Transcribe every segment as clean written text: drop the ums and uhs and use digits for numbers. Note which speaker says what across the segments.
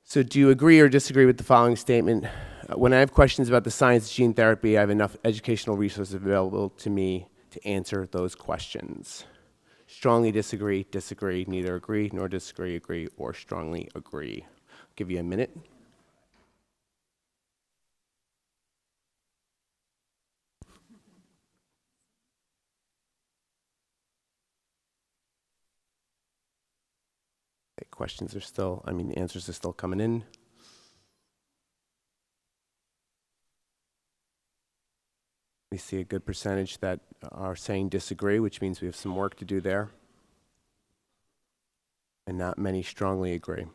Speaker 1: So do you agree or disagree with the following statement? When I have questions about the science of gene therapy, I have enough educational resources available to me to answer those questions. Strongly disagree, disagree, neither agree nor disagree, agree, or strongly agree. I'll give you a minute. Questions are still, answers are still coming in. We see a good percentage that are saying disagree, which means we have some work to do there. And not many strongly agree.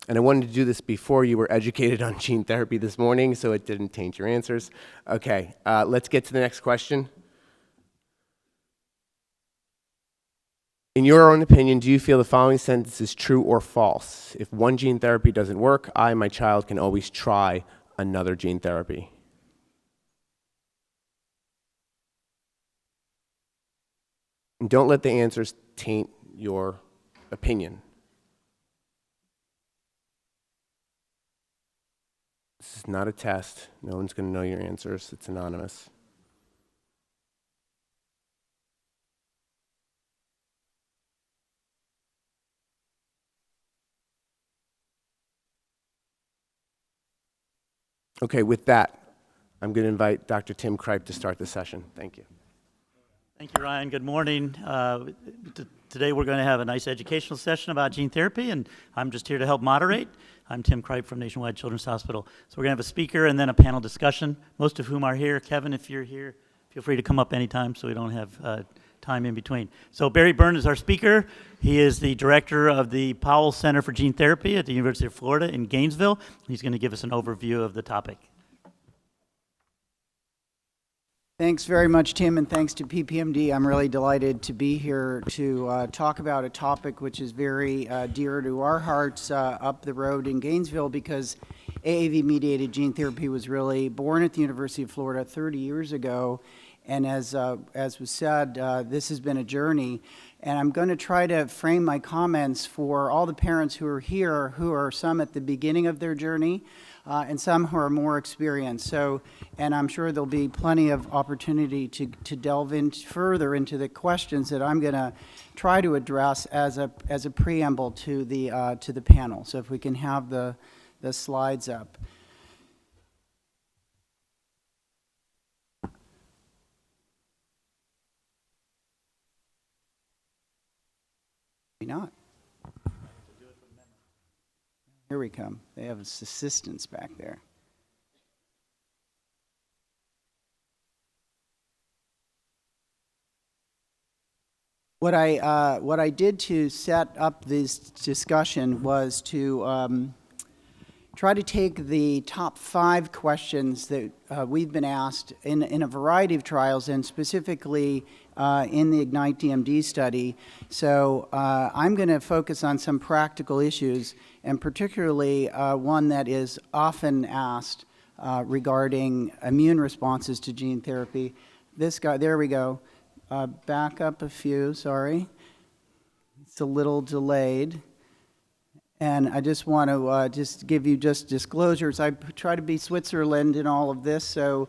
Speaker 1: And I wanted to do this before you were educated on gene therapy this morning, so it didn't taint your answers. Okay, let's get to the next question. In your own opinion, do you feel the following sentence is true or false? If one gene therapy doesn't work, I, my child, can always try another gene therapy. And don't let the answers taint your opinion. This is not a test. No one's going to know your answers. It's anonymous. Okay, with that, I'm going to invite Dr. Tim Kripe to start the session. Thank you.
Speaker 2: Thank you, Ryan. Good morning. Today we're going to have a nice educational session about gene therapy, and I'm just here to help moderate. I'm Tim Kripe from Nationwide Children's Hospital. So we're going to have a speaker and then a panel discussion, most of whom are here. Kevin, if you're here, feel free to come up anytime so we don't have time in between. So Barry Byrne is our speaker. He is the director of the Powell Center for Gene Therapy at the University of Florida in Gainesville. He's going to give us an overview of the topic.
Speaker 3: Thanks very much, Tim, and thanks to PPMD. I'm really delighted to be here to talk about a topic which is very dear to our hearts up the road in Gainesville, because AAV-mediated gene therapy was really born at the University of Florida 30 years ago. And as was said, this has been a journey. And I'm going to try to frame my comments for all the parents who are here, who are some at the beginning of their journey, and some who are more experienced. So, and I'm sure there'll be plenty of opportunity to delve in further into the questions that I'm going to try to address as a preamble to the panel. So if we can have the slides up. Maybe not. Here we come. They have assistants back there. What I did to set up this discussion was to try to take the top 5 questions that we've been asked in a variety of trials, and specifically in the Ignite DMD study. So I'm going to focus on some practical issues, and particularly one that is often asked regarding immune responses to gene therapy. This guy, there we go. Back up a few, sorry. It's a little delayed. And I just want to just give you just disclosures. I try to be Switzerland in all of this, so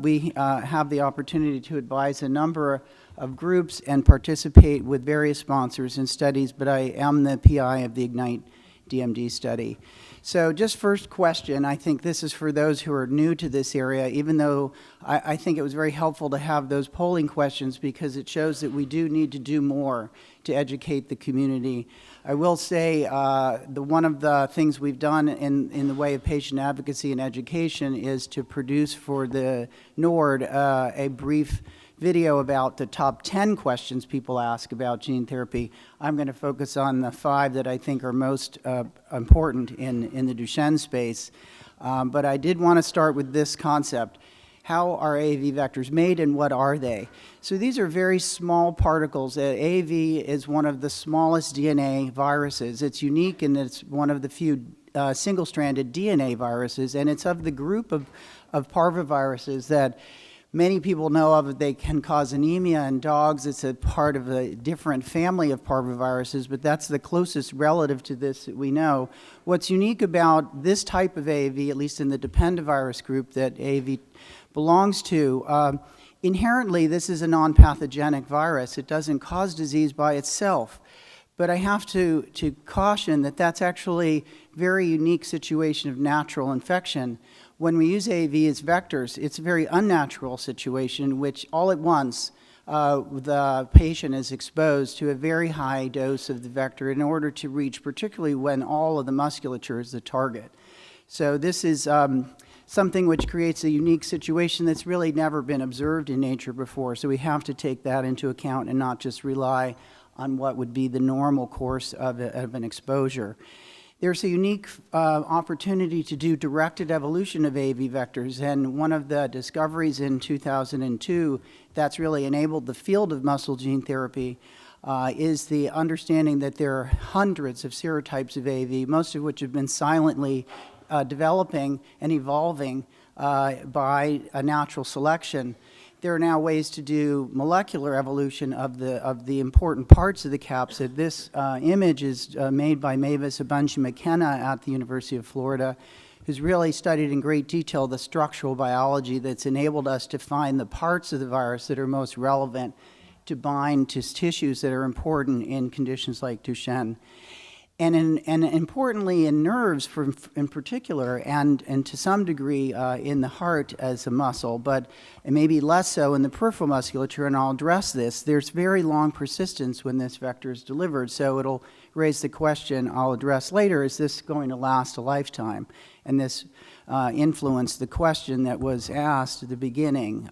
Speaker 3: we have the opportunity to advise a number of groups and participate with various sponsors in studies, but I am the PI of the Ignite DMD study. So just first question, I think this is for those who are new to this area, even though I think it was very helpful to have those polling questions, because it shows that we do need to do more to educate the community. I will say one of the things we've done in the way of patient advocacy and education is to produce for the NORD a brief video about the top 10 questions people ask about gene therapy. I'm going to focus on the 5 that I think are most important in the Duchenne space. But I did want to start with this concept. How are AAV vectors made, and what are they? So these are very small particles. AAV is one of the smallest DNA viruses. It's unique, and it's one of the few single-stranded DNA viruses, and it's of the group of parvoviruses that Many people know of it. They can cause anemia in dogs. It's a part of a different family of parvoviruses, but that's the closest relative to this that we know. What's unique about this type of AAV, at least in the Dependavirus group that AAV belongs to, inherently this is a non-pathogenic virus. It doesn't cause disease by itself. But I have to caution that that's actually a very unique situation of natural infection. When we use AAV as vectors, it's a very unnatural situation in which all at once the patient is exposed to a very high dose of the vector in order to reach, particularly when all of the musculature is the target. So this is something which creates a unique situation that's really never been observed in nature before. So we have to take that into account and not just rely on what would be the normal course of an exposure. There's a unique opportunity to do directed evolution of AAV vectors, and one of the discoveries in 2002 that's really enabled the field of muscle gene therapy is the understanding that there are hundreds of serotypes of AAV, most of which have been silently developing and evolving by a natural selection. There are now ways to do molecular evolution of the important parts of the capsid. This image is made by Mavis Abunji-McKenna at the University of Florida, who's really studied in great detail the structural biology that's enabled us to find the parts of the virus that are most relevant to bind to tissues that are important in conditions like Duchenne. And importantly in nerves in particular, and to some degree in the heart as a muscle, but maybe less so in the peripheral musculature, and I'll address this. There's very long persistence when this vector is delivered, so it'll raise the question I'll address later, is this going to last a lifetime? And this influenced the question that was asked at the beginning.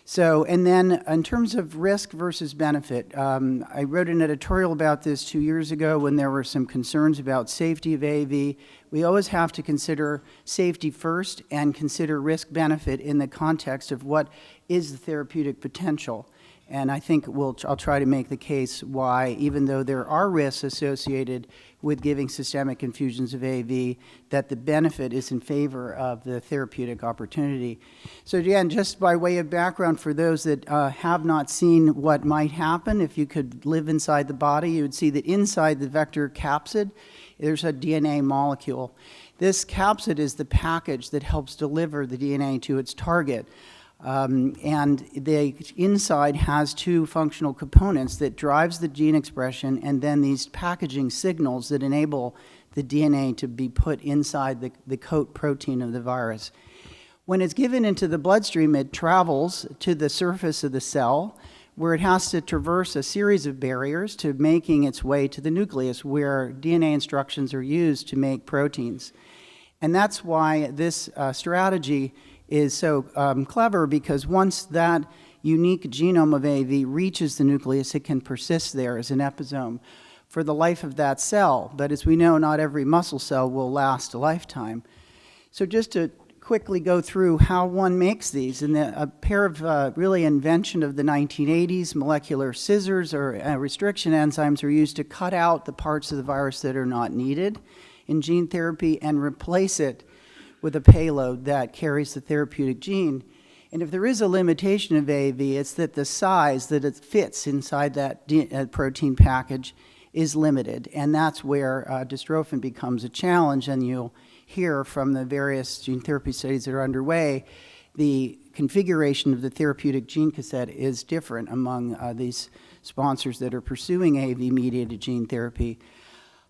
Speaker 3: And then in terms of risk versus benefit, I wrote an editorial about this 2 years ago when there were some concerns about safety of AAV. We always have to consider safety first and consider risk-benefit in the context of what is the therapeutic potential. And I think I'll try to make the case why, even though there are risks associated with giving systemic infusions of AAV, that the benefit is in favor of the therapeutic opportunity. So again, just by way of background for those that have not seen what might happen, if you could live inside the body, you would see that inside the vector capsid, there's a DNA molecule. This capsid is the package that helps deliver the DNA to its target. And the inside has two functional components that drives the gene expression, and then these packaging signals that enable the DNA to be put inside the coat protein of the virus. When it's given into the bloodstream, it travels to the surface of the cell, where it has to traverse a series of barriers to making its way to the nucleus, where DNA instructions are used to make proteins. And that's why this strategy is so clever, because once that unique genome of AAV reaches the nucleus, it can persist there as an episome for the life of that cell. But as we know, not every muscle cell will last a lifetime. So just to quickly go through how one makes these, and a pair of really invention of the 1980s, molecular scissors or restriction enzymes are used to cut out the parts of the virus that are not needed in gene therapy and replace it with a payload that carries the therapeutic gene. And if there is a limitation of AAV, it's that the size that it fits inside that protein package is limited. And that's where dystrophin becomes a challenge. And you'll hear from the various gene therapy studies that are underway, the configuration of the therapeutic gene cassette is different among these sponsors that are pursuing AAV-mediated gene therapy.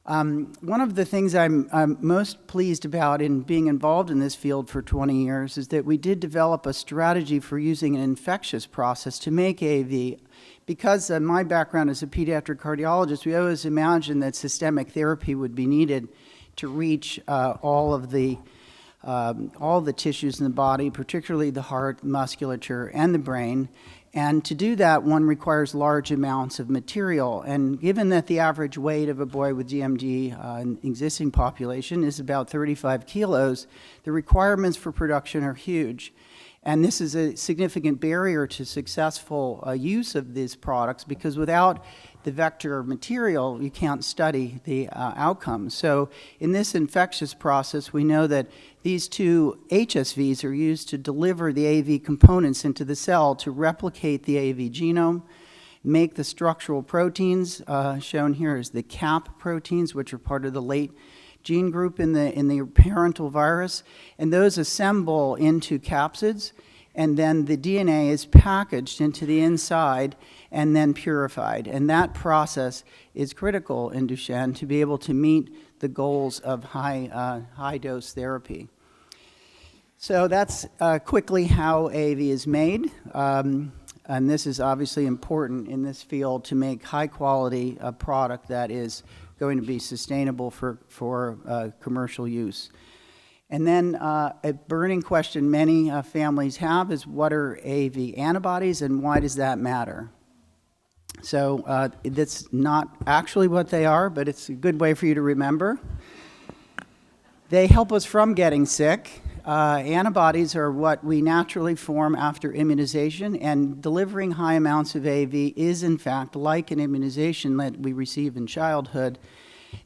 Speaker 3: One of the things I'm most pleased about in being involved in this field for 20 years is that we did develop a strategy for using an infectious process to make AAV. Because my background as a pediatric cardiologist, we always imagined that systemic therapy would be needed to reach all the tissues in the body, particularly the heart, musculature, and the brain. And to do that, one requires large amounts of material. And given that the average weight of a boy with DMD in the existing population is about 35 kilos, the requirements for production are huge. And this is a significant barrier to successful use of these products, because without the vector material, you can't study the outcome. So in this infectious process, we know that these two HSVs are used to deliver the AAV components into the cell to replicate the AAV genome, make the structural proteins, shown here as the CAP proteins, which are part of the late gene group in the parental virus, and those assemble into capsids, and then the DNA is packaged into the inside and then purified. And that process is critical in Duchenne to be able to meet the goals of high-dose therapy. So that's quickly how AAV is made. And this is obviously important in this field to make high-quality product that is going to be sustainable for commercial use. And then a burning question many families have is, what are AAV antibodies and why does that matter? So that's not actually what they are, but it's a good way for you to remember. They help us from getting sick. Antibodies are what we naturally form after immunization, and delivering high amounts of AAV is, in fact, like an immunization that we receive in childhood.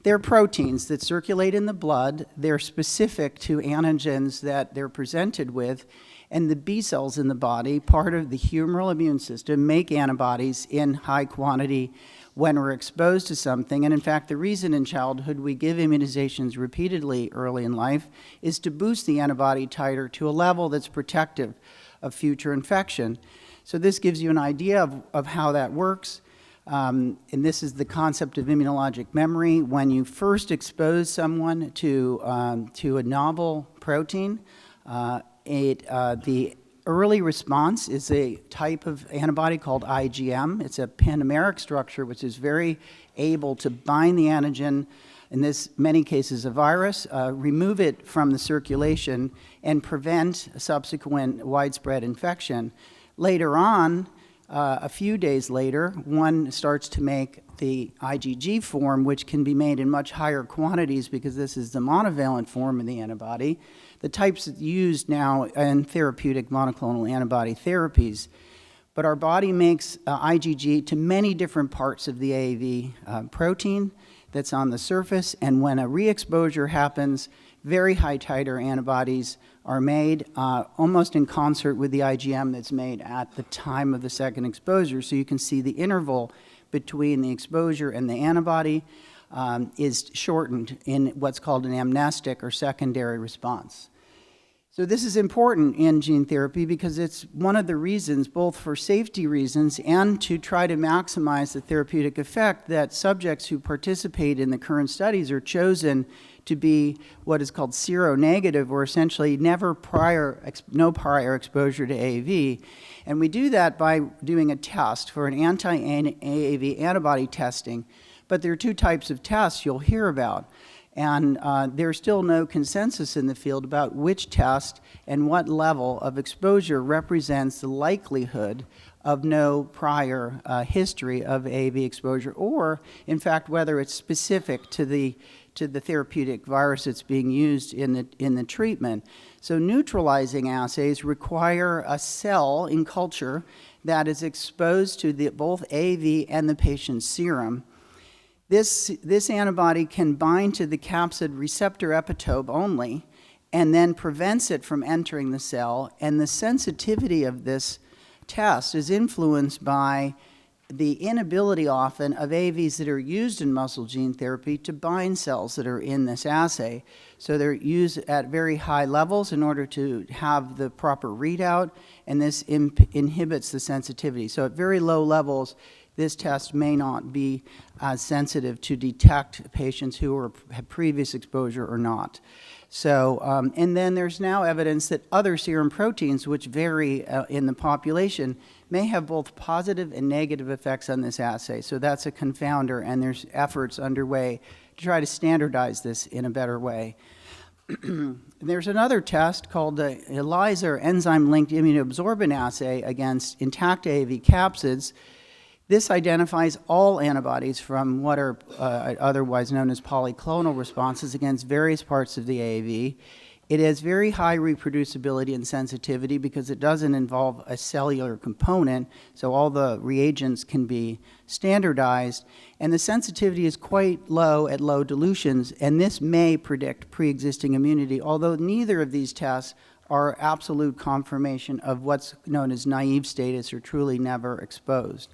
Speaker 3: They're proteins that circulate in the blood. They're specific to antigens that they're presented with, and the B cells in the body, part of the humoral immune system, make antibodies in high quantity when we're exposed to something. And in fact, the reason in childhood we give immunizations repeatedly early in life is to boost the antibody titer to a level that's protective of future infection. So this gives you an idea of how that works. And this is the concept of immunologic memory. When you first expose someone to a novel protein, the early response is a type of antibody called IgM. It's a pentameric structure which is very able to bind the antigen, in many cases a virus, remove it from the circulation, and prevent subsequent widespread infection. Later on, a few days later, one starts to make the IgG form, which can be made in much higher quantities because this is the monovalent form of the antibody, the types used now in therapeutic monoclonal antibody therapies. But our body makes IgG to many different parts of the AAV protein that's on the surface, and when a re-exposure happens, very high titer antibodies are made almost in concert with the IgM that's made at the time of the second exposure. So you can see the interval between the exposure and the antibody is shortened in what's called an amnestic or secondary response. So this is important in gene therapy because it's one of the reasons, both for safety reasons and to try to maximize the therapeutic effect, that subjects who participate in the current studies are chosen to be what is called seronegative, or essentially no prior exposure to AAV. And we do that by doing a test for an anti-AAV antibody testing. But there are two types of tests you'll hear about. And there's still no consensus in the field about which test and what level of exposure represents the likelihood of no prior history of AAV exposure, or, in fact, whether it's specific to the therapeutic virus that's being used in the treatment. So neutralizing assays require a cell in culture that is exposed to both AAV and the patient's serum. This antibody can bind to the capsid receptor epitope only and then prevents it from entering the cell, and the sensitivity of this test is influenced by the inability often of AAVs that are used in muscle gene therapy to bind cells that are in this assay. So they're used at very high levels in order to have the proper readout, and this inhibits the sensitivity. So at very low levels, this test may not be as sensitive to detect patients who have previous exposure or not. So, and then there's now evidence that other serum proteins, which vary in the population, may have both positive and negative effects on this assay. So that's a confounder, and there's efforts underway to try to standardize this in a better way. There's another test called the ELISA, or enzyme-linked immunoabsorbant assay, against intact AAV capsids. This identifies all antibodies from what are otherwise known as polyclonal responses against various parts of the AAV. It has very high reproducibility and sensitivity because it doesn't involve a cellular component, so all the reagents can be standardized, and the sensitivity is quite low at low dilutions, and this may predict pre-existing immunity, although neither of these tests are absolute confirmation of what's known as naive status or truly never exposed.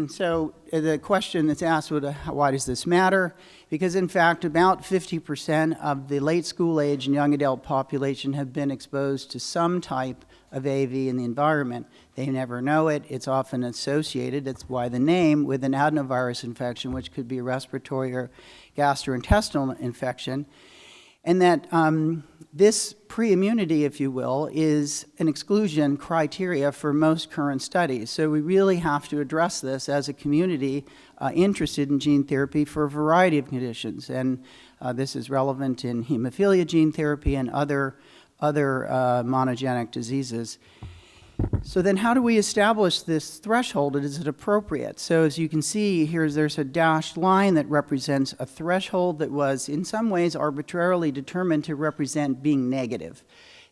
Speaker 3: So the question that's asked, why does this matter? Because in fact, about 50% of the late school age and young adult population have been exposed to some type of AAV in the environment. They never know it. It's often associated, that's why the name, with an adenovirus infection, which could be a respiratory or gastrointestinal infection. And that this pre-immunity, if you will, is an exclusion criteria for most current studies. So we really have to address this as a community interested in gene therapy for a variety of conditions. And this is relevant in hemophilia gene therapy and other monogenic diseases. So then how do we establish this threshold? Is it appropriate? So as you can see here, there's a dashed line that represents a threshold that was in some ways arbitrarily determined to represent being negative.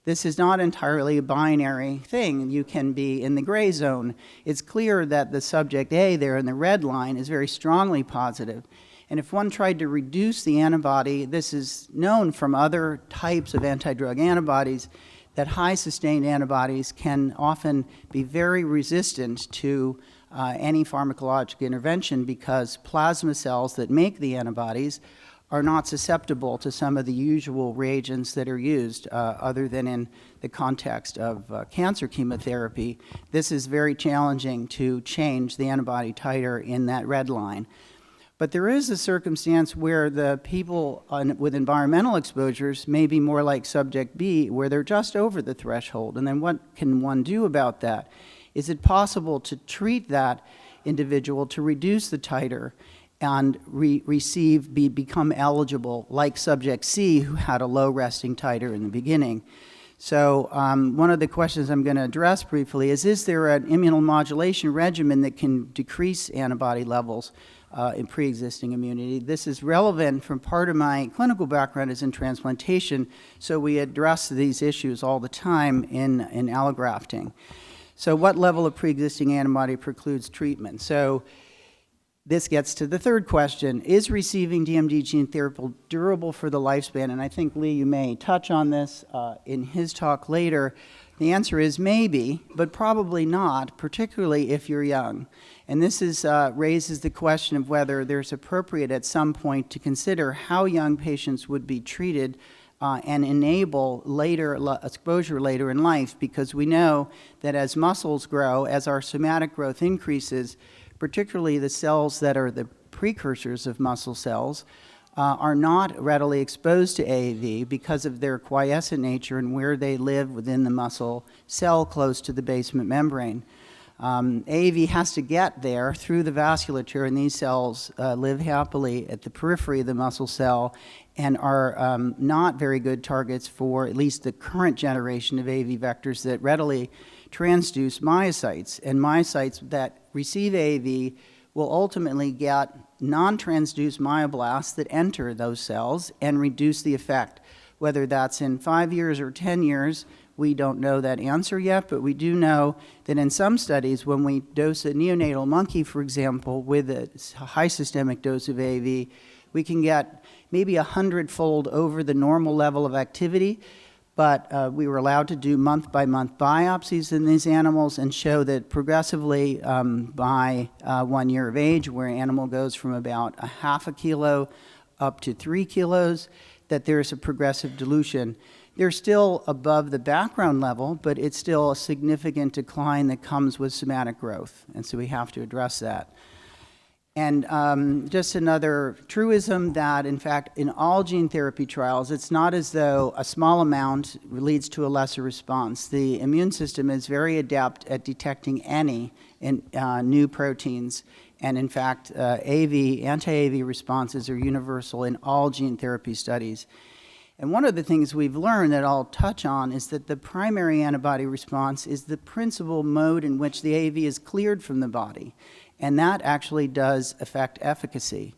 Speaker 3: This is not entirely a binary thing. You can be in the gray zone. It's clear that the subject A there in the red line is very strongly positive. And if one tried to reduce the antibody, this is known from other types of anti-drug antibodies, that high sustained antibodies can often be very resistant to any pharmacologic intervention because plasma cells that make the antibodies are not susceptible to some of the usual reagents that are used other than in the context of cancer chemotherapy. This is very challenging to change the antibody titer in that red line. But there is a circumstance where the people with environmental exposures may be more like subject B, where they're just over the threshold. And then what can one do about that? Is it possible to treat that individual to reduce the titer and become eligible like subject C, who had a low resting titer in the beginning? So one of the questions I'm going to address briefly is there an immunomodulation regimen that can decrease antibody levels in pre-existing immunity? This is relevant from part of my clinical background is in transplantation, so we address these issues all the time in allografting. So what level of pre-existing antibody precludes treatment? So this gets to the third question. Is receiving DMD gene therapy durable for the lifespan? And I think, Lee, you may touch on this in his talk later. The answer is maybe, but probably not, particularly if you're young. And this raises the question of whether there's appropriate at some point to consider how young patients would be treated and enable later exposure later in life, because we know that as muscles grow, as our somatic growth increases, particularly the cells that are the precursors of muscle cells, are not readily exposed to AAV because of their quiescent nature and where they live within the muscle cell close to the basement membrane. AAV has to get there through the vasculature, and these cells live happily at the periphery of the muscle cell and are not very good targets for at least the current generation of AAV vectors that readily transduce myocytes. And myocytes that receive AAV will ultimately get non-transduced myoblasts that enter those cells and reduce the effect. Whether that's in 5 years or 10 years, we don't know that answer yet, but we do know that in some studies, when we dose a neonatal monkey, for example, with a high systemic dose of AAV, we can get maybe 100-fold over the normal level of activity. But we were allowed to do month-by-month biopsies in these animals and show that progressively by 1 year of age, where an animal goes from about a half a kilo up to 3 kilos, that there's a progressive dilution. They're still above the background level, but it's still a significant decline that comes with somatic growth, and so we have to address that. And just another truism that, in fact, in all gene therapy trials, it's not as though a small amount leads to a lesser response. The immune system is very adept at detecting any new proteins, and in fact, anti-AAV responses are universal in all gene therapy studies. And one of the things we've learned that I'll touch on is that the primary antibody response is the principal mode in which the AAV is cleared from the body. And that actually does affect efficacy.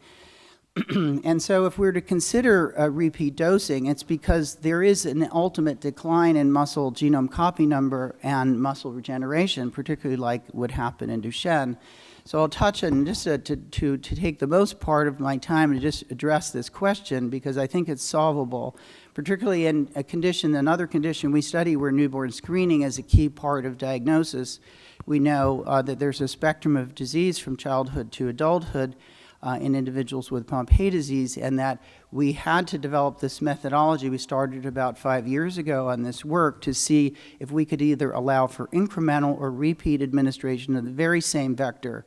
Speaker 3: And so if we're to consider repeat dosing, it's because there is an ultimate decline in muscle genome copy number and muscle regeneration, particularly like would happen in Duchenne. So I'll touch on, just to take the most part of my time to just address this question, because I think it's solvable, particularly in a condition, another condition we study where newborn screening is a key part of diagnosis. We know that there's a spectrum of disease from childhood to adulthood in individuals with Pompe disease, and that we had to develop this methodology. We started about 5 years ago on this work to see if we could either allow for incremental or repeat administration of the very same vector.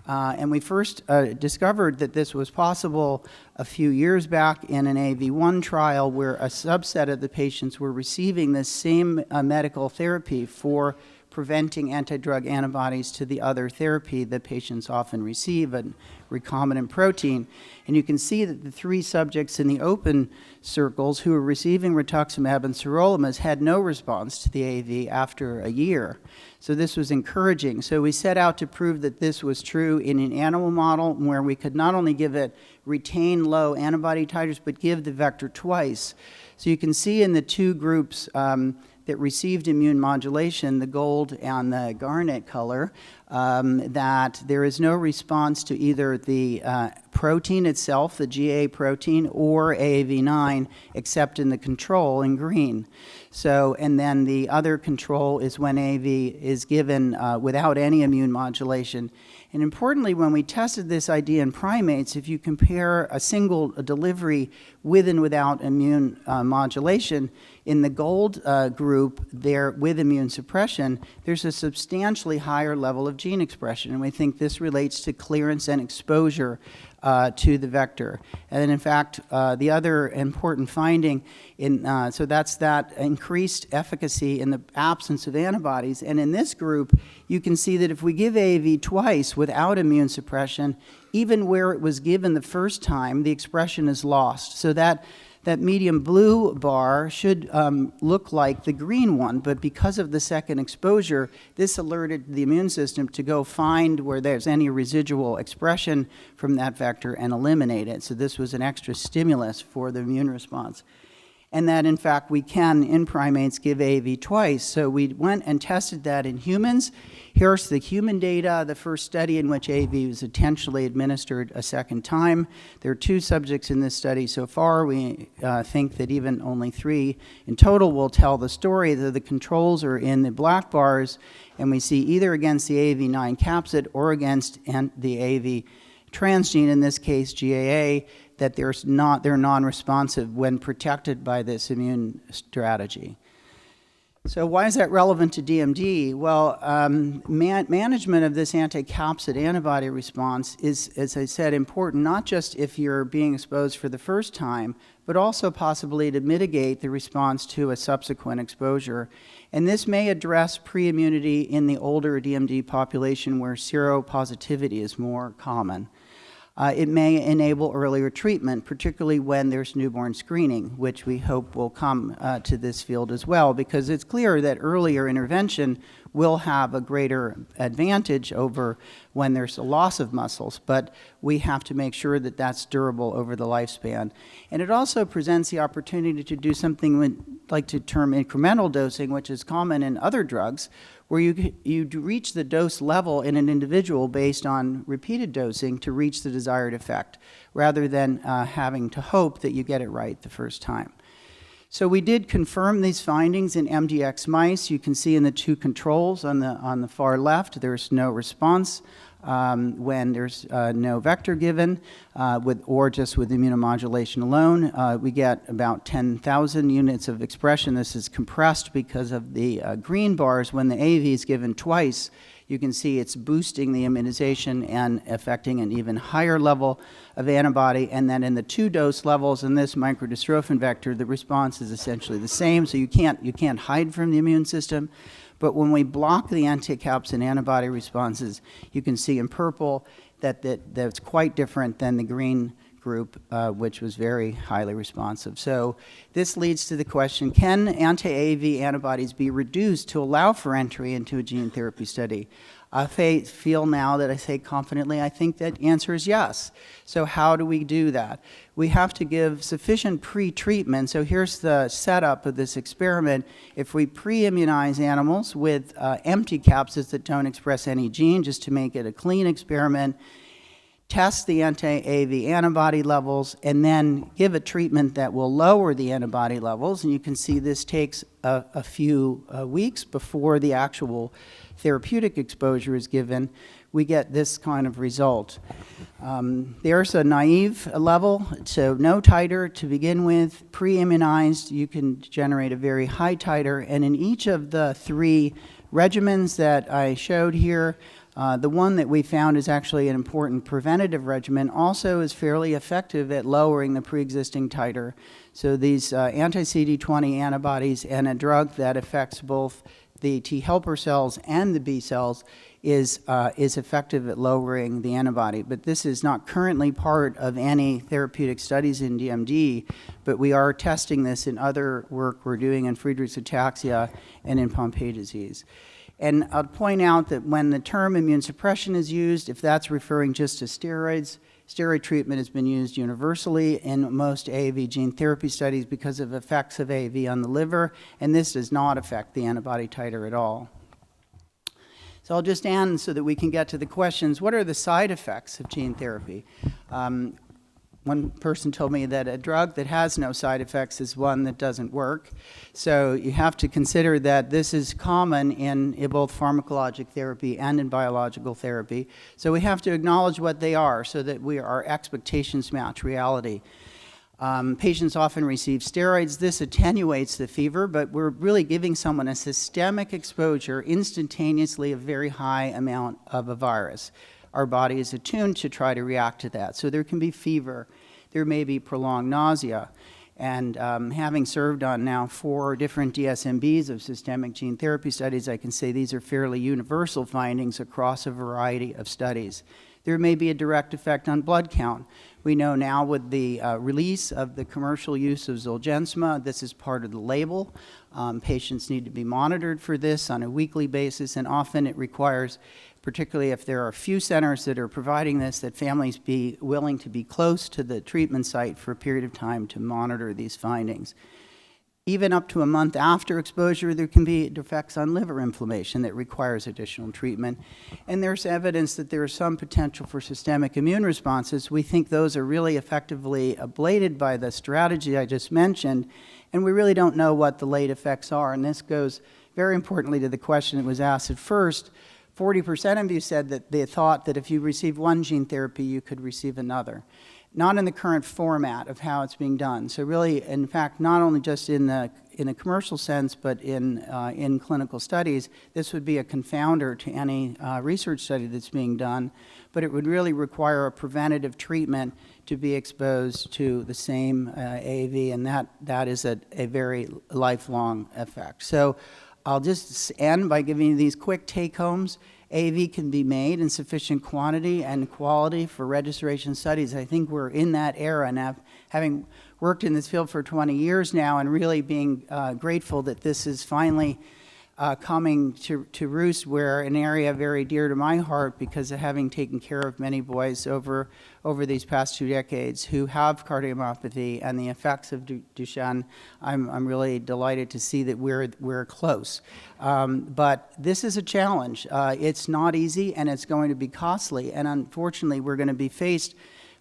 Speaker 3: And we first discovered that this was possible a few years back in an AV1 trial where a subset of the patients were receiving the same medical therapy for preventing anti-drug antibodies to the other therapy that patients often receive, a recombinant protein. And you can see that the 3 subjects in the open circles who were receiving rituximab and sirolimus had no response to the AV after a year. So this was encouraging. So we set out to prove that this was true in an animal model where we could not only give it retain low antibody titers, but give the vector twice. So you can see in the 2 groups that received immune modulation, the gold and the garnet color, that there is no response to either the protein itself, the GA protein, or AAV9, except in the control in green. So, and then the other control is when AAV is given without any immune modulation. And importantly, when we tested this idea in primates, if you compare a single delivery with and without immune modulation, in the gold group there with immune suppression, there's a substantially higher level of gene expression. And we think this relates to clearance and exposure to the vector. And then in fact, the other important finding, so that's that increased efficacy in the absence of antibodies. And in this group, you can see that if we give AAV twice without immune suppression, even where it was given the first time, the expression is lost. So that medium blue bar should look like the green one, but because of the second exposure, this alerted the immune system to go find where there's any residual expression from that vector and eliminate it. So this was an extra stimulus for the immune response. And that, in fact, we can, in primates, give AAV twice. So we went and tested that in humans. Here's the human data, the first study in which AAV was intentionally administered a second time. There are 2 subjects in this study so far. We think that even only 3 in total will tell the story. The controls are in the black bars, and we see either against the AAV9 capsid or against the AAV transgene, in this case GAA, that they're non-responsive when protected by this immune strategy. So why is that relevant to DMD? Well, management of this anti-capsid antibody response is, as I said, important not just if you're being exposed for the first time, but also possibly to mitigate the response to a subsequent exposure. And this may address pre-immunity in the older DMD population where seropositivity is more common. It may enable earlier treatment, particularly when there's newborn screening, which we hope will come to this field as well, because it's clear that earlier intervention will have a greater advantage over when there's a loss of muscles, but we have to make sure that that's durable over the lifespan. And it also presents the opportunity to do something we like to term incremental dosing, which is common in other drugs, where you reach the dose level in an individual based on repeated dosing to reach the desired effect, rather than having to hope that you get it right the first time. So we did confirm these findings in MDX mice. You can see in the 2 controls on the far left, there's no response when there's no vector given, or just with immunomodulation alone. We get about 10,000 units of expression. This is compressed because of the green bars. When the AAV is given twice, you can see it's boosting the immunization and affecting an even higher level of antibody. And then in the 2 dose levels in this microdystrophin vector, the response is essentially the same. So you can't hide from the immune system. But when we block the anti-capsid antibody responses, you can see in purple that that's quite different than the green group, which was very highly responsive. So this leads to the question, can anti-AAV antibodies be reduced to allow for entry into a gene therapy study? I feel now that I say confidently, I think that answer is yes. So how do we do that? We have to give sufficient pre-treatment. So here's the setup of this experiment. If we pre-immunize animals with empty capsids that don't express any gene, just to make it a clean experiment, test the anti-AAV antibody levels, and then give a treatment that will lower the antibody levels. And you can see this takes a few weeks before the actual therapeutic exposure is given. We get this kind of result. There's a naive level, so no titer to begin with. Pre-immunized, you can generate a very high titer. And in each of the 3 regimens that I showed here, the one that we found is actually an important preventative regimen, also is fairly effective at lowering the pre-existing titer. So these anti-CD20 antibodies and a drug that affects both the T helper cells and the B cells is effective at lowering the antibody. But this is not currently part of any therapeutic studies in DMD, but we are testing this in other work we're doing in Friedreich's ataxia and in Pompe disease. And I'll point out that when the term immune suppression is used, if that's referring just to steroids, steroid treatment has been used universally in most AAV gene therapy studies because of effects of AAV on the liver, and this does not affect the antibody titer at all. So I'll just end so that we can get to the questions. What are the side effects of gene therapy? One person told me that a drug that has no side effects is one that doesn't work. So you have to consider that this is common in both pharmacologic therapy and in biological therapy. So we have to acknowledge what they are so that our expectations match reality. Patients often receive steroids. This attenuates the fever, but we're really giving someone a systemic exposure instantaneously of very high amount of a virus. Our body is attuned to try to react to that. So there can be fever. There may be prolonged nausea. And having served on now 4 different DSMBs of systemic gene therapy studies, I can say these are fairly universal findings across a variety of studies. There may be a direct effect on blood count. We know now with the release of the commercial use of Zolgensma, this is part of the label. Patients need to be monitored for this on a weekly basis, and often it requires, particularly if there are a few centers that are providing this, that families be willing to be close to the treatment site for a period of time to monitor these findings. Even up to a month after exposure, there can be effects on liver inflammation that requires additional treatment. And there's evidence that there is some potential for systemic immune responses. We think those are really effectively ablated by the strategy I just mentioned, and we really don't know what the late effects are. And this goes very importantly to the question that was asked at first. 40% of you said that they thought that if you received one gene therapy, you could receive another. Not in the current format of how it's being done. So really, in fact, not only just in a commercial sense, but in clinical studies, this would be a confounder to any research study that's being done, but it would really require a preventative treatment to be exposed to the same AAV, and that is a very lifelong effect. So I'll just end by giving you these quick take-homes. AAV can be made in sufficient quantity and quality for registration studies. I think we're in that era, and having worked in this field for 20 years now and really being grateful that this is finally coming to roost, where an area very dear to my heart because of having taken care of many boys over these past 2 decades who have cardiomyopathy and the effects of Duchenne. I'm really delighted to see that we're close. But this is a challenge. It's not easy, and it's going to be costly, and unfortunately we're going to be faced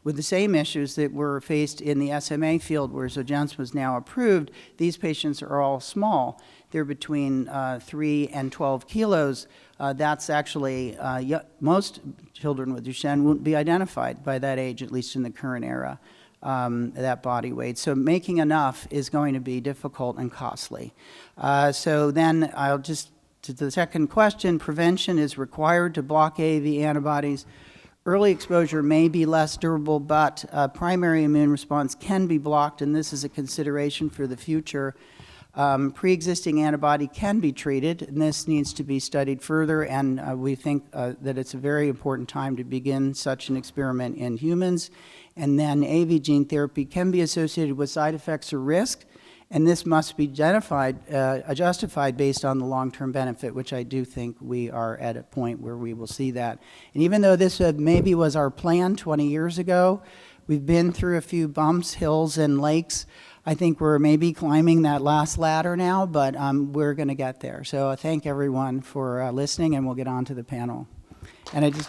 Speaker 3: with the same issues that were faced in the SMA field where Zolgensma was now approved. These patients are all small. They're between 3 and 12 kilos. That's actually, most children with Duchenne won't be identified by that age, at least in the current era, that body weight. So making enough is going to be difficult and costly. So then I'll just, to the second question, prevention is required to block AAV antibodies. Early exposure may be less durable, but primary immune response can be blocked, and this is a consideration for the future. Pre-existing antibody can be treated, and this needs to be studied further, and we think that it's a very important time to begin such an experiment in humans. And then AAV gene therapy can be associated with side effects or risk, and this must be justified based on the long-term benefit, which I do think we are at a point where we will see that. And even though this maybe was our plan 20 years ago, we've been through a few bumps, hills, and lakes. I think we're maybe climbing that last ladder now, but we're going to get there. So I thank everyone for listening, and we'll get on to the panel. And I just...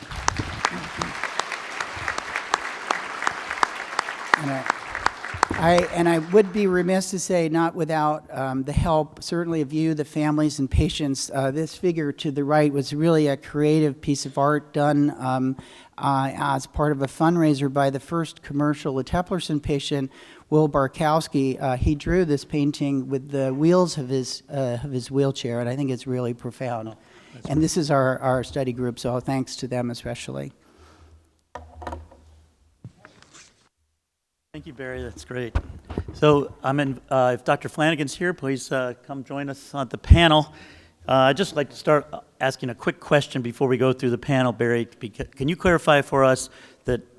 Speaker 3: And I would be remiss to say, not without the help, certainly of you, the families and patients. This figure to the right was really a creative piece of art done as part of a fundraiser by the first commercial Eteplirsen patient, Will Barkowski. He drew this painting with the wheels of his wheelchair, and I think it's really profound. And this is our study group, so thanks to them especially.
Speaker 2: Thank you, Barry. That's great. So if Dr. Flanagan's here, please come join us on the panel. I'd just like to start asking a quick question before we go through the panel, Barry. Can you clarify for us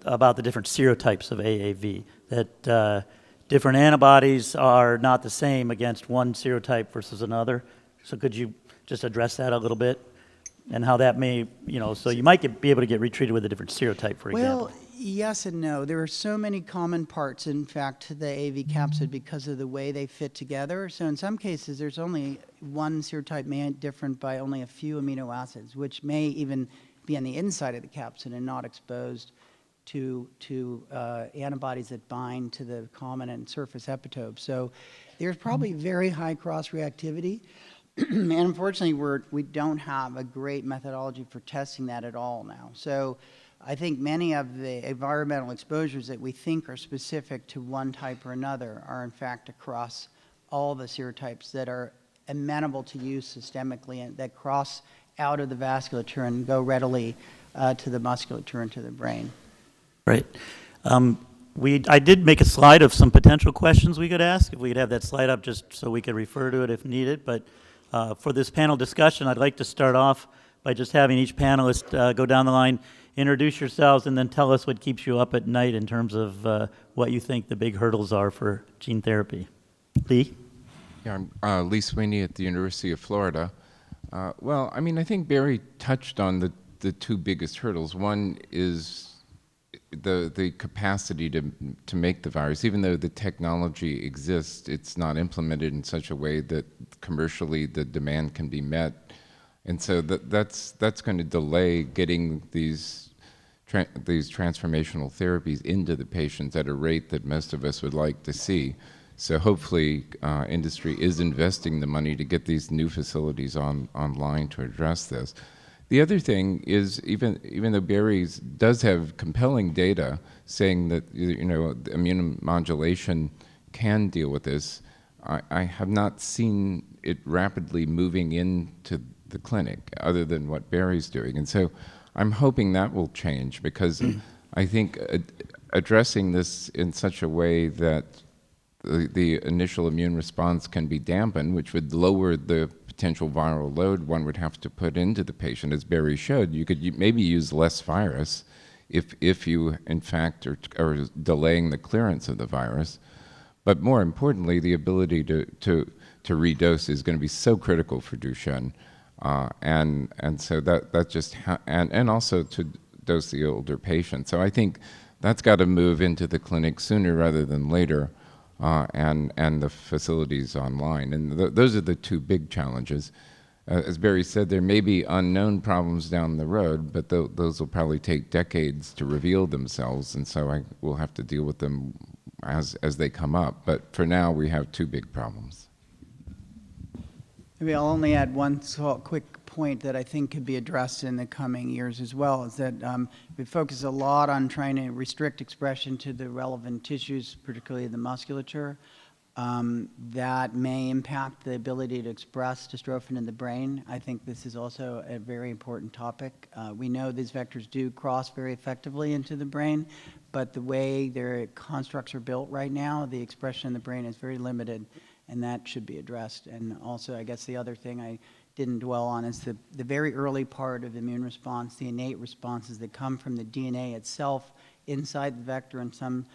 Speaker 2: about the different serotypes of AAV, that different antibodies are not the same against one serotype versus another? So could you just address that a little bit? And how that may, so you might be able to get retreated with a different serotype, for example.
Speaker 3: Well, yes and no. There are so many common parts, in fact, to the AAV capsid because of the way they fit together. So in some cases, there's only one serotype may be different by only a few amino acids, which may even be on the inside of the capsid and not exposed to antibodies that bind to the common and surface epitope. So there's probably very high cross-reactivity. And unfortunately, we don't have a great methodology for testing that at all now. So I think many of the environmental exposures that we think are specific to one type or another are in fact across all the serotypes that are amenable to use systemically and that cross out of the vasculature and go readily to the musculature and to the brain.
Speaker 2: Right. I did make a slide of some potential questions we could ask, if we could have that slide up just so we could refer to it if needed. But for this panel discussion, I'd like to start off by just having each panelist go down the line, introduce yourselves, and then tell us what keeps you up at night in terms of what you think the big hurdles are for gene therapy. Lee?
Speaker 4: Yeah, I'm Lee Sweeney at the University of Florida. Well, I mean, I think Barry touched on the two biggest hurdles. One is the capacity to make the virus. Even though the technology exists, it's not implemented in such a way that commercially the demand can be met. And so that's going to delay getting these transformational therapies into the patients at a rate that most of us would like to see. So hopefully industry is investing the money to get these new facilities online to address this. The other thing is, even though Barry does have compelling data saying that immunomodulation can deal with this, I have not seen it rapidly moving into the clinic other than what Barry's doing. And so I'm hoping that will change, because I think addressing this in such a way that the initial immune response can be dampened, which would lower the potential viral load one would have to put into the patient. As Barry showed, you could maybe use less virus if you, in fact, are delaying the clearance of the virus. But more importantly, the ability to redose is going to be so critical for Duchenne. And so that just, and also to dose the older patients. So I think that's got to move into the clinic sooner rather than later. And the facilities online. And those are the two big challenges. As Barry said, there may be unknown problems down the road, but those will probably take decades to reveal themselves, and so we'll have to deal with them as they come up. But for now, we have two big problems.
Speaker 3: Maybe I'll only add one quick point that I think could be addressed in the coming years as well, is that we focus a lot on trying to restrict expression to the relevant tissues, particularly the musculature. That may impact the ability to express dystrophin in the brain. I think this is also a very important topic. We know these vectors do cross very effectively into the brain, but the way their constructs are built right now, the expression in the brain is very limited. and that should be addressed. And also, I guess the other thing I didn't dwell on is the very early part of the immune response, the innate responses that come from the DNA itself inside the vector and some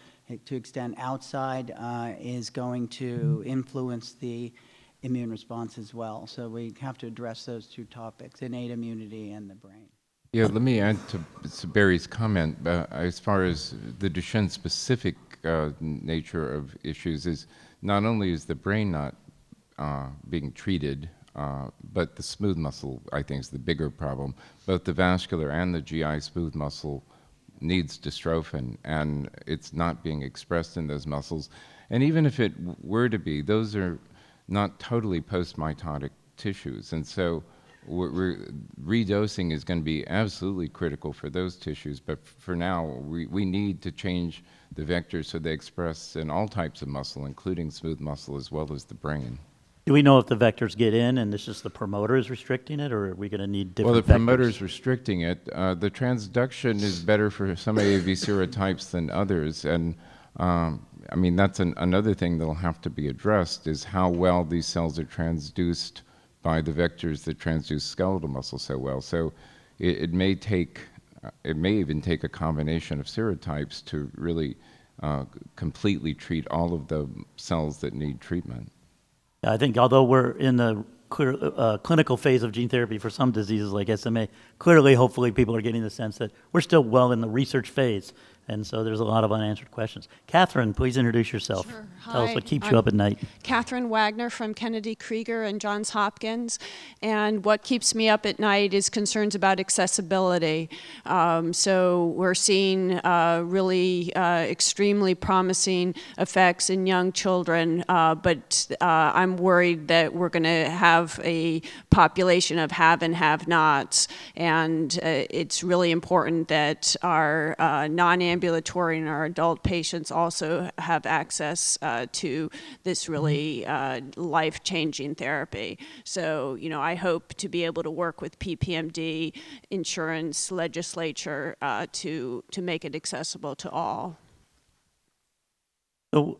Speaker 3: to extent outside is going to influence the immune response as well. So we have to address those two topics, innate immunity and the brain.
Speaker 4: Yeah, let me add to Barry's comment. As far as the Duchenne specific nature of issues is not only is the brain not being treated, but the smooth muscle, I think, is the bigger problem. Both the vascular and the GI smooth muscle needs dystrophin, and it's not being expressed in those muscles. And even if it were to be, those are not totally post-mitotic tissues. And so redosing is going to be absolutely critical for those tissues. But for now, we need to change the vectors so they express in all types of muscle, including smooth muscle as well as the brain.
Speaker 2: Do we know if the vectors get in and it's just the promoter is restricting it, or are we going to need different
Speaker 4: Well, the promoter
Speaker 2: vectors?
Speaker 4: is restricting it. The transduction is better for some AAV serotypes than others. And I mean, that's another thing that will have to be addressed is how well these cells are transduced by the vectors that transduce skeletal muscle so well. So it may even take a combination of serotypes to really completely treat all of the cells that need treatment.
Speaker 2: I think although we're in the clinical phase of gene therapy for some diseases like SMA, clearly, hopefully, people are getting the sense that we're still well in the research phase. And so there's a lot of unanswered questions. Catherine, please introduce yourself.
Speaker 5: Sure.
Speaker 2: Tell us
Speaker 5: Hi,
Speaker 2: what keeps you up at night.
Speaker 5: Catherine Wagner from Kennedy Krieger and Johns Hopkins. And what keeps me up at night is concerns about accessibility. So we're seeing really extremely promising effects in young children, but I'm worried that we're going to have a population of have and have-nots. And it's really important that our non-ambulatory and our adult patients also have access to this really life-changing therapy. So, you know, I hope to be able to work with PPMD, insurance, legislature to make it accessible to all.
Speaker 2: So,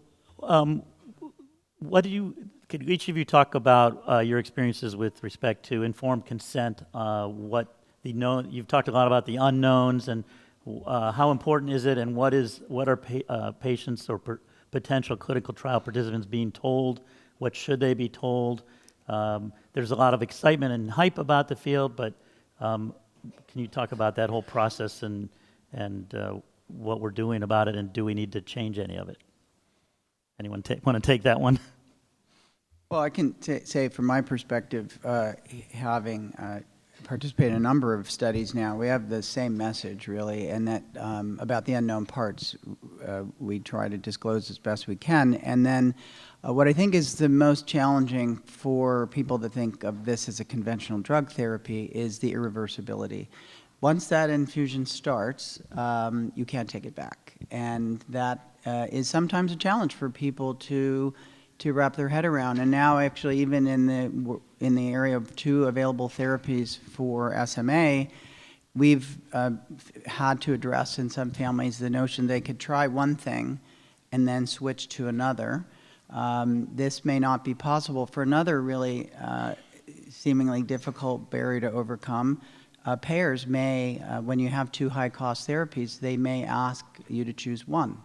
Speaker 2: could each of you talk about your experiences with respect to informed consent? You've talked a lot about the unknowns and how important is it, and what are patients or potential clinical trial participants being told? What should they be told? There's a lot of excitement and hype about the field, but can you talk about that whole process and what we're doing about it, and do we need to change any of it? Anyone want to take that one?
Speaker 3: Well, I can say from my perspective, having participated in a number of studies now, we have the same message, really, and that about the unknown parts, we try to disclose as best we can. And then what I think is the most challenging for people to think of this as a conventional drug therapy is the irreversibility. Once that infusion starts, you can't take it back. And that is sometimes a challenge for people to wrap their head around. And now, actually, even in the area of 2 available therapies for SMA, we've had to address in some families the notion they could try one thing and then switch to another. This may not be possible for another really seemingly difficult barrier to overcome. Payers may, when you have 2 high-cost therapies, they may ask you to choose one.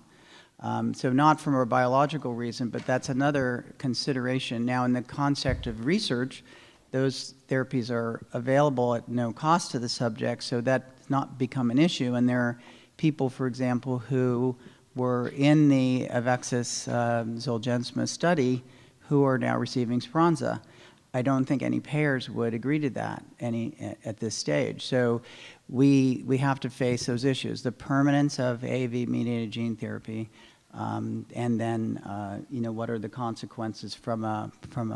Speaker 3: So not from a biological reason, but that's another consideration. Now, in the context of research, those therapies are available at no cost to the subject, so that's not become an issue. And there are people, for example, who were in the Avexis Zolgensma study who are now receiving Spronza. I don't think any payers would agree to that at this stage. So we have to face those issues, the permanence of AAV-mediated gene therapy, and then what are the consequences from a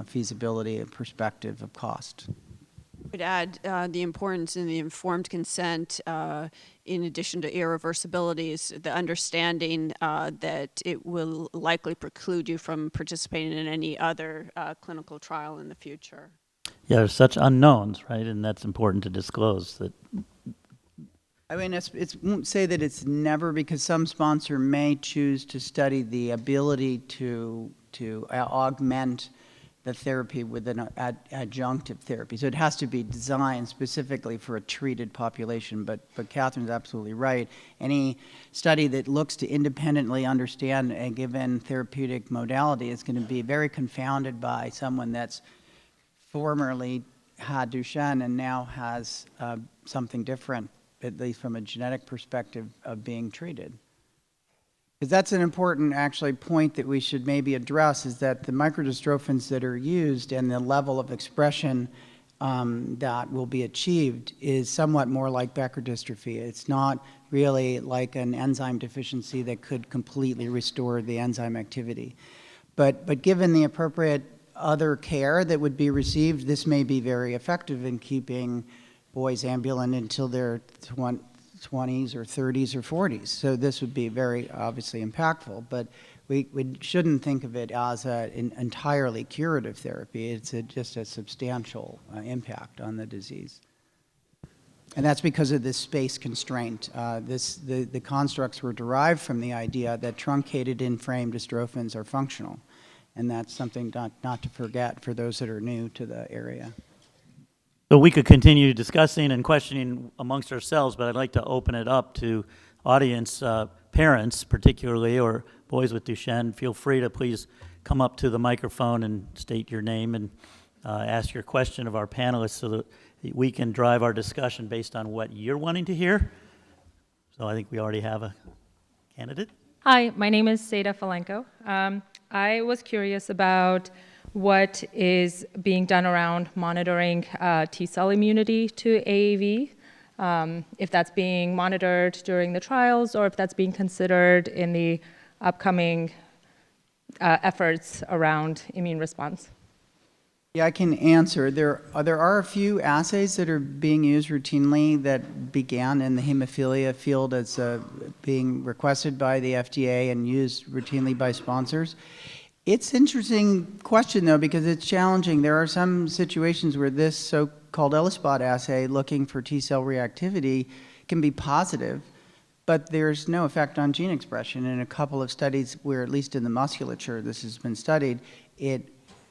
Speaker 3: feasibility perspective of cost.
Speaker 5: I would add the importance in the informed consent, in addition to irreversibility, is the understanding that it will likely preclude you from participating in any other clinical trial in the future.
Speaker 2: Yeah, there's such unknowns, right? And that's important to disclose. That.
Speaker 3: I mean, it won't say that it's never, because some sponsor may choose to study the ability to augment the therapy with an adjunctive therapy. So it has to be designed specifically for a treated population. But Catherine's absolutely right. Any study that looks to independently understand a given therapeutic modality is going to be very confounded by someone that's formerly had Duchenne and now has something different, at least from a genetic perspective of being treated. Because that's an important, actually, point that we should maybe address, is that the microdystrophins that are used and the level of expression that will be achieved is somewhat more like Becker dystrophy. It's not really like an enzyme deficiency that could completely restore the enzyme activity. But given the appropriate other care that would be received, this may be very effective in keeping boys ambulant until their 20s or 30s or 40s. So this would be very obviously impactful, but we shouldn't think of it as an entirely curative therapy. It's just a substantial impact on the disease. And that's because of this space constraint. The constructs were derived from the idea that truncated in-frame dystrophins are functional. And that's something not to forget for those that are new to the area.
Speaker 2: So we could continue discussing and questioning amongst ourselves, but I'd like to open it up to audience, parents particularly, or boys with Duchenne. Feel free to please come up to the microphone and state your name and ask your question of our panelists so that we can drive our discussion based on what you're wanting to hear. So I think we already have a candidate.
Speaker 6: Hi, my name is Seda Falenko. I was curious about what is being done around monitoring T-cell immunity to AAV, if that's being monitored during the trials or if that's being considered in the upcoming efforts around immune response.
Speaker 3: Yeah, I can answer. There are a few assays that are being used routinely that began in the hemophilia field as being requested by the FDA and used routinely by sponsors. It's an interesting question, though, because it's challenging. There are some situations where this so-called ELISpot assay looking for T-cell reactivity can be positive, but there's no effect on gene expression. In a couple of studies where, at least in the musculature, this has been studied, it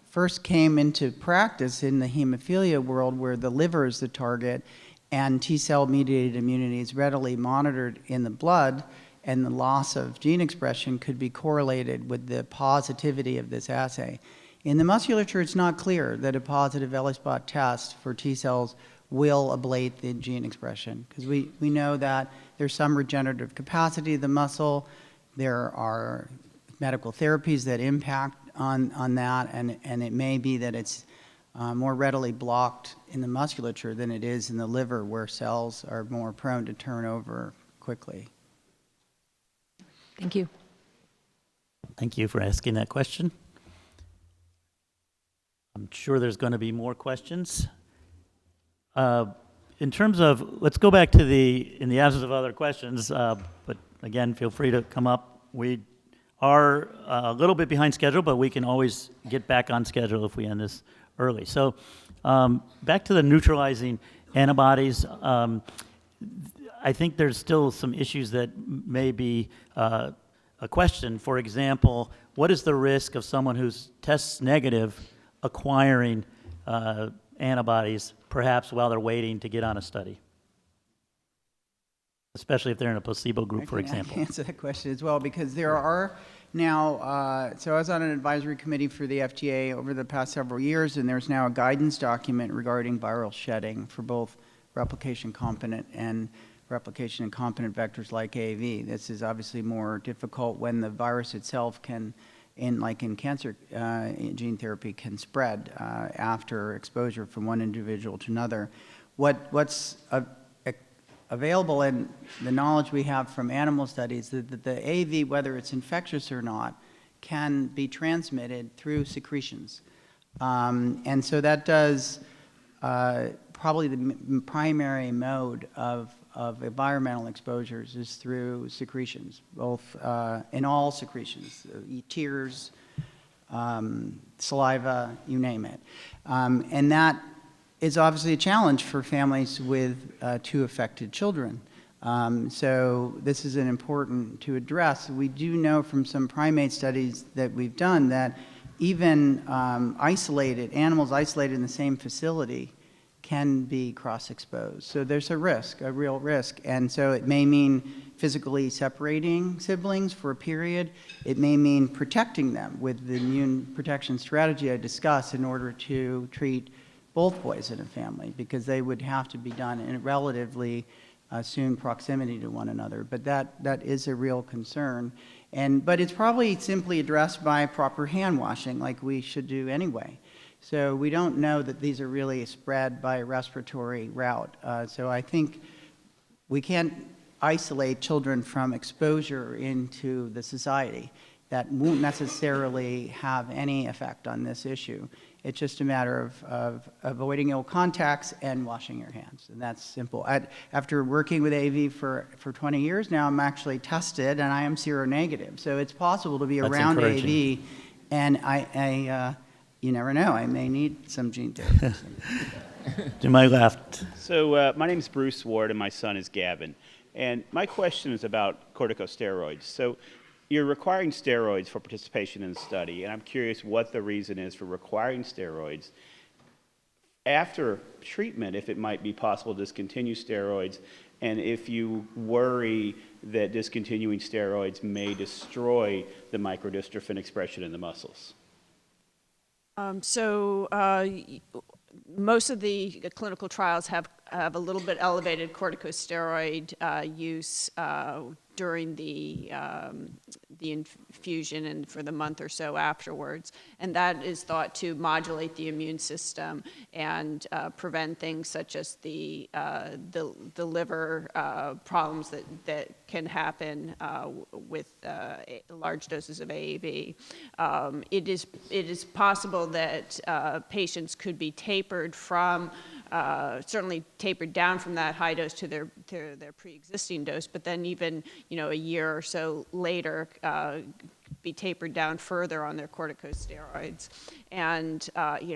Speaker 3: first came into practice in the hemophilia world where the liver is the target and T-cell mediated immunity is readily monitored in the blood, and the loss of gene expression could be correlated with the positivity of this assay. In the musculature, it's not clear that a positive ELISpot test for T-cells will ablate the gene expression, because we know that there's some regenerative capacity of the muscle, there are medical therapies that impact on that, and it may be that it's more readily blocked in the musculature than it is in the liver, where cells are more prone to turn over quickly.
Speaker 6: Thank you.
Speaker 2: Thank you for asking that question. I'm sure there's going to be more questions. In terms of, let's go back to in the absence of other questions, but again, feel free to come up. We are a little bit behind schedule, but we can always get back on schedule if we end this early. So back to the neutralizing antibodies. I think there's still some issues that may be a question. For example, what is the risk of someone who's tests negative acquiring antibodies, perhaps while they're waiting to get on a study? Especially if they're in a placebo group, for example.
Speaker 3: I can answer that question as well, because there are now, so I was on an advisory committee for the FDA over the past several years, and there's now a guidance document regarding viral shedding for both replication-competent and replication-incompetent vectors like AAV. This is obviously more difficult when the virus itself can, like in cancer gene therapy, can spread after exposure from one individual to another. What's available in the knowledge we have from animal studies that the AAV, whether it's infectious or not, can be transmitted through secretions. And so that does probably the primary mode of environmental exposures is through secretions, both in all secretions, tears, saliva, you name it. And that is obviously a challenge for families with two affected children. So this is an important to address. We do know from some primate studies that we've done that even animals isolated in the same facility can be cross-exposed. So there's a risk, a real risk. And so it may mean physically separating siblings for a period. It may mean protecting them with the immune protection strategy I discussed in order to treat both boys in a family, because they would have to be done in relatively soon proximity to one another. But that is a real concern. But it's probably simply addressed by proper hand washing, like we should do anyway. So we don't know that these are really spread by a respiratory route. So I think we can't isolate children from exposure into the society. That won't necessarily have any effect on this issue. It's just a matter of avoiding ill contacts and washing your hands, and that's simple. After working with AV for 20 years now, I'm actually tested, and I am seronegative. So it's possible to be around AV, and you never know, I may need some gene therapy.
Speaker 2: To my left.
Speaker 7: So my name is Bruce Ward, and my son is Gavin. And my question is about corticosteroids. So you're requiring steroids for participation in the study, and I'm curious what the reason is for requiring steroids. After treatment, if it might be possible to discontinue steroids, and if you worry that discontinuing steroids may destroy the microdystrophin expression in the muscles.
Speaker 5: Most of the clinical trials have a little bit elevated corticosteroid use during the infusion and for the month or so afterwards, and that is thought to modulate the immune system and prevent things such as the liver problems that can happen with large doses of AAV. It is possible that patients could be tapered from certainly tapered down from that high dose to their pre-existing dose, but then even a year or so later be tapered down further on their corticosteroids. And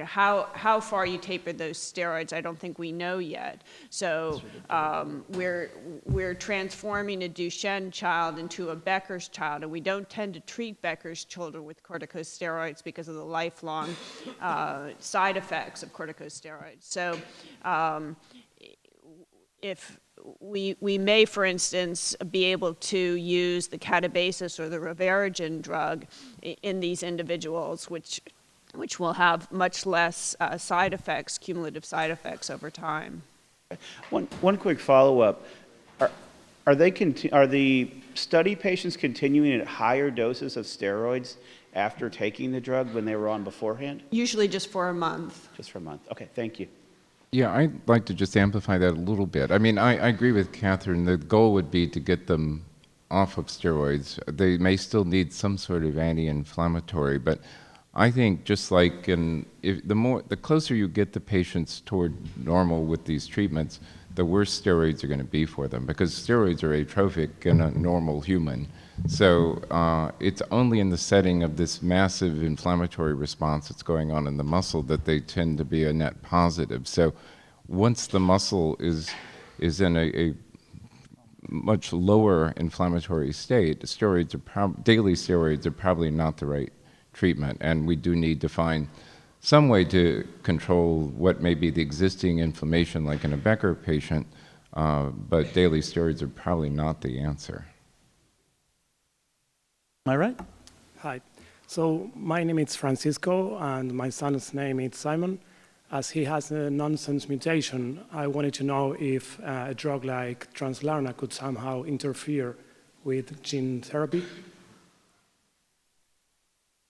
Speaker 5: how far you taper those steroids, I don't think we know yet. So we're transforming a Duchenne child into a Becker's child, and we don't tend to treat Becker's children with corticosteroids because of the lifelong side effects of corticosteroids. So if we may, for instance, be able to use the catabasis or the rivarogen drug in these individuals, which will have much less side effects, cumulative side effects over time.
Speaker 7: One quick follow-up. Are the study patients continuing at higher doses of steroids after taking the drug than they were on beforehand?
Speaker 5: Usually just for a month.
Speaker 7: Just for a month. Okay, thank you.
Speaker 4: Yeah, I'd like to just amplify that a little bit. I mean, I agree with Catherine. The goal would be to get them off of steroids. They may still need some sort of anti-inflammatory, but I think just like the closer you get the patients toward normal with these treatments, the worse steroids are going to be for them, because steroids are atrophic in a normal human. So it's only in the setting of this massive inflammatory response that's going on in the muscle that they tend to be a net positive. So once the muscle is in a much lower inflammatory state, daily steroids are probably not the right treatment, and we do need to find some way to control what may be the existing inflammation, like in a Becker patient, but daily steroids are probably not the answer.
Speaker 2: Am I right?
Speaker 8: Hi. So my name is Francisco, and my son's name is Simon. As he has a nonsense mutation, I wanted to know if a drug like Translarna could somehow interfere with gene therapy.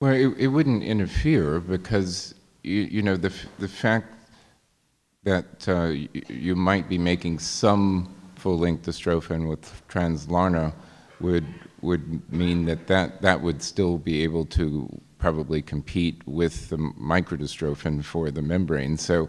Speaker 4: Well, it wouldn't interfere, because the fact that you might be making some full-length dystrophin with Translarna would mean that would still be able to probably compete with the microdystrophin for the membrane. So,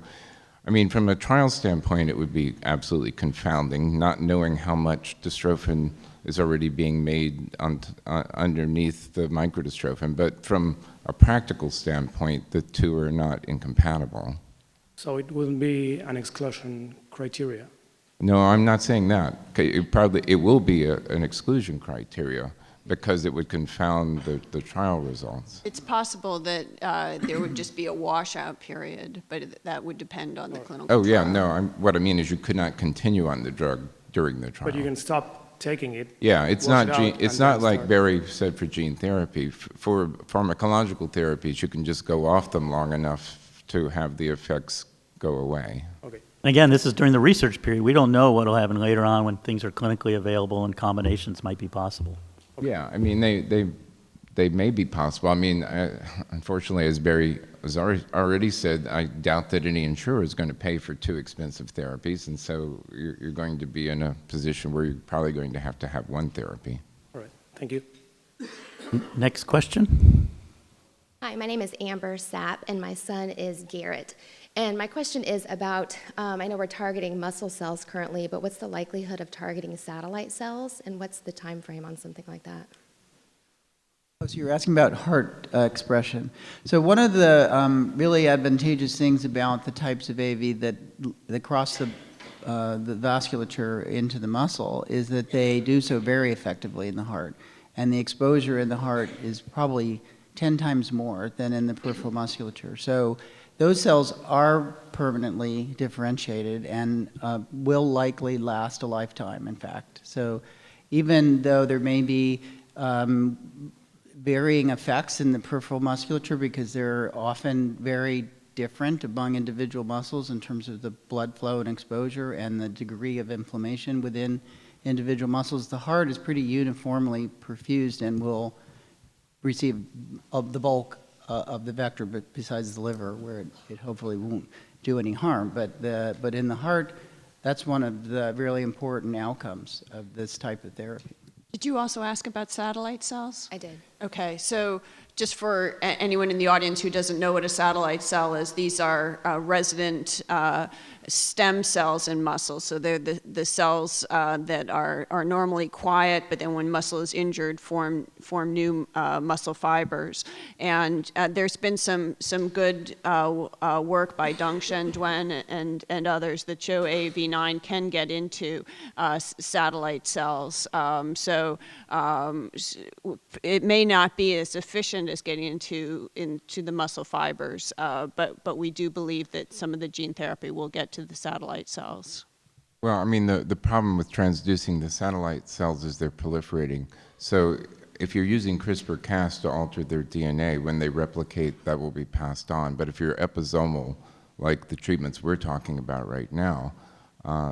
Speaker 4: I mean, from a trial standpoint, it would be absolutely confounding, not knowing how much dystrophin is already being made underneath the microdystrophin. But from a practical standpoint, the two are not incompatible.
Speaker 8: So it wouldn't be an exclusion criteria?
Speaker 4: No, I'm not saying that. It will be an exclusion criteria, because it would confound the trial results.
Speaker 5: It's possible that there would just be a washout period, but that would depend on the clinical
Speaker 4: Oh, yeah,
Speaker 5: trial.
Speaker 4: no, what I mean is you could not continue on the drug during the trial.
Speaker 8: But you can stop taking it.
Speaker 4: Yeah, it's
Speaker 8: wash
Speaker 4: not
Speaker 8: it out,
Speaker 4: it's
Speaker 8: and
Speaker 4: not
Speaker 8: then
Speaker 4: like
Speaker 8: start.
Speaker 4: Barry said for gene therapy. For pharmacological therapies, you can just go off them long enough to have the effects go away.
Speaker 8: Okay.
Speaker 2: Again, this is during the research period. We don't know what will happen later on when things are clinically available and combinations might be possible.
Speaker 4: Yeah, I mean, they may be possible. I mean, unfortunately, as Barry has already said, I doubt that any insurer is going to pay for too expensive therapies, and so you're going to be in a position where you're probably going to have one therapy.
Speaker 8: All right. Thank you.
Speaker 2: Next question.
Speaker 9: Hi, my name is Amber Sapp, and my son is Garrett. And my question is about, I know we're targeting muscle cells currently, but what's the likelihood of targeting satellite cells, and what's the time frame on something like that?
Speaker 3: So you're asking about heart expression. So one of the really advantageous things about the types of AV that cross the vasculature into the muscle is that they do so very effectively in the heart. And the exposure in the heart is probably 10 times more than in the peripheral musculature. So those cells are permanently differentiated and will likely last a lifetime, in fact. So even though there may be varying effects in the peripheral musculature because they're often very different among individual muscles in terms of the blood flow and exposure and the degree of inflammation within individual muscles, the heart is pretty uniformly perfused and will receive the bulk of the vector, but besides the liver, where it hopefully won't do any harm. But in the heart, that's one of the really important outcomes of this type of therapy.
Speaker 5: Did you also ask about satellite cells?
Speaker 9: I did.
Speaker 5: Okay, so just for anyone in the audience who doesn't know what a satellite cell is, these are resident stem cells in muscle. So they're the cells that are normally quiet, but then when muscle is injured, form new muscle fibers. And there's been some good work by Duchenne and others that show AAV9 can get into satellite cells. So it may not be as efficient as getting into the muscle fibers, but we do believe that some of the gene therapy will get to the satellite cells.
Speaker 4: Well, I mean, the problem with transducing the satellite cells is they're proliferating. So if you're using CRISPR-Cas to alter their DNA, when they replicate, that will be passed on. But if you're episomal, like the treatments we're talking about right now,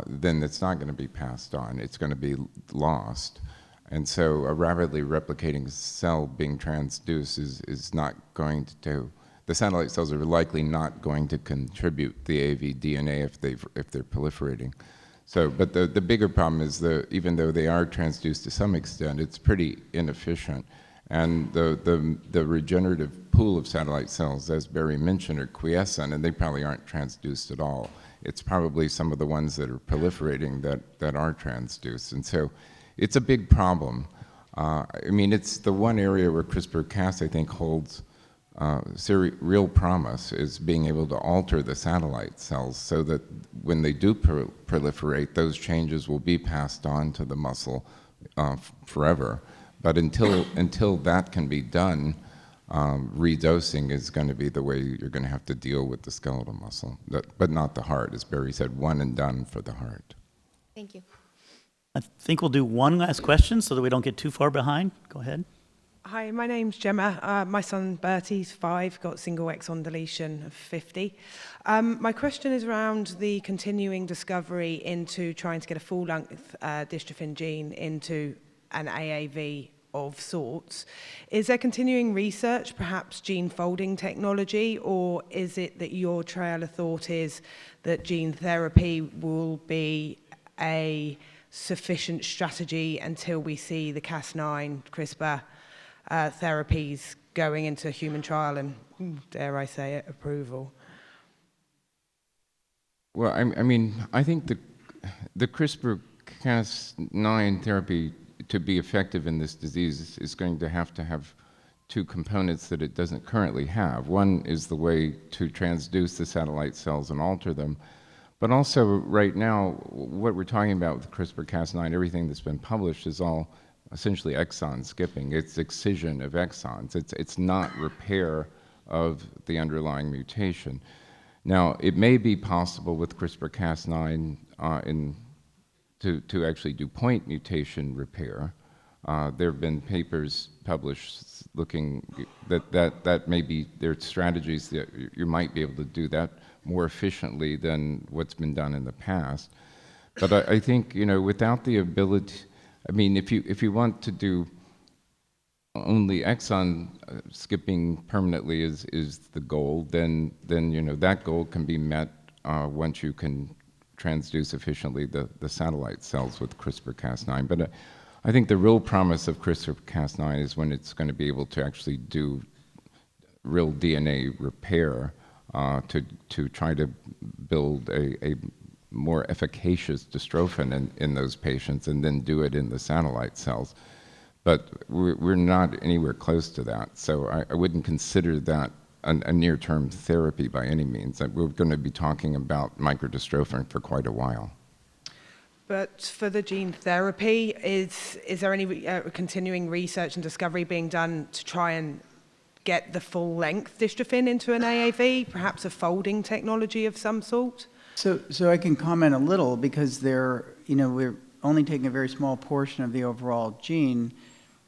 Speaker 4: then it's not going to be passed on. It's going to be lost. And so a rapidly replicating cell being transduced is not going to do. The satellite cells are likely not going to contribute the AAV DNA if they're proliferating. So, but the bigger problem is even though they are transduced to some extent, it's pretty inefficient. And the regenerative pool of satellite cells, as Barry mentioned, are quiescent, and they probably aren't transduced at all. It's probably some of the ones that are proliferating that are transduced. And so it's a big problem. I mean, it's the one area where CRISPR-Cas, I think, holds real promise, is being able to alter the satellite cells so that when they do proliferate, those changes will be passed on to the muscle forever. But until that can be done, redosing is going to be the way you're going to have to deal with the skeletal muscle, but not the heart. As Barry said, one and done for the heart.
Speaker 9: Thank you.
Speaker 2: I think we'll do one last question so that we don't get too far behind. Go ahead.
Speaker 10: Hi, my name's Gemma. My son Bertie's 5, got single exon deletion of 50. My question is around the continuing discovery into trying to get a full-length dystrophin gene into an AAV of sorts. Is there continuing research, perhaps gene folding technology, or is it that your trail of thought is that gene therapy will be a sufficient strategy until we see the Cas9 CRISPR therapies going into human trial and, dare I say it, approval?
Speaker 4: Well, I mean, I think the CRISPR-Cas9 therapy, to be effective in this disease, is going to have two components that it doesn't currently have. One is the way to transduce the satellite cells and alter them. But also, right now, what we're talking about with CRISPR-Cas9, everything that's been published is all essentially exon skipping. It's excision of exons. It's not repair of the underlying mutation. Now, it may be possible with CRISPR-Cas9 to actually do point mutation repair. There have been papers published looking that maybe there are strategies that you might be able to do that more efficiently than what's been done in the past. But I think, without the ability, if you want to do only exon skipping permanently is the goal, then that goal can be met once you can transduce efficiently the satellite cells with CRISPR-Cas9. But I think the real promise of CRISPR-Cas9 is when it's going to be able to actually do real DNA repair to try to build a more efficacious dystrophin in those patients and then do it in the satellite cells. But we're not anywhere close to that. So I wouldn't consider that a near-term therapy by any means. We're going to be talking about microdystrophin for quite a while.
Speaker 10: But for the gene therapy, is there any continuing research and discovery being done to try and get the full-length dystrophin into an AAV, perhaps a folding technology of some sort?
Speaker 3: So I can comment a little because we're only taking a very small portion of the overall gene.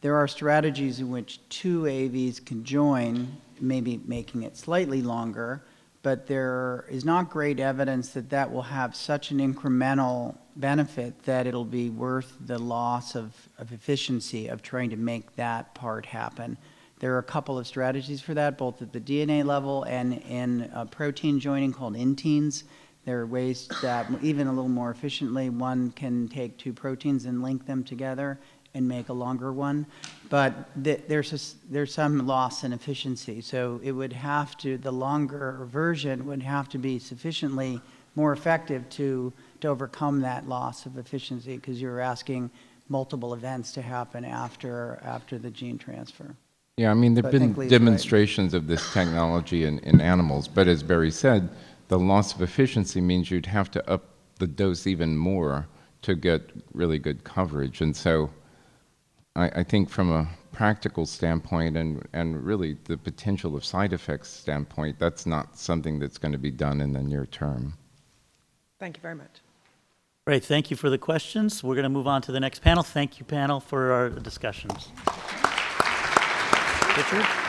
Speaker 3: There are strategies in which two AAVs can join, maybe making it slightly longer, but there is not great evidence that that will have such an incremental benefit that it'll be worth the loss of efficiency of trying to make that part happen. There are a couple of strategies for that, both at the DNA level and in protein joining called inteins. There are ways that even a little more efficiently, one can take two proteins and link them together and make a longer one. But there's some loss in efficiency. So it would have to, the longer version would have to be sufficiently more effective to overcome that loss of efficiency, because you're asking multiple events to happen after the gene transfer.
Speaker 4: Yeah, there have been demonstrations of this technology in animals, but as Barry said, the loss of efficiency means you'd have to up the dose even more to get really good coverage. And so I think from a practical standpoint and really the potential of side effects standpoint, that's not something that's going to be done in the near term.
Speaker 10: Thank you very much.
Speaker 2: Great, thank you for the questions. We're going to move on to the next panel. Thank you, panel, for our discussions. Richard?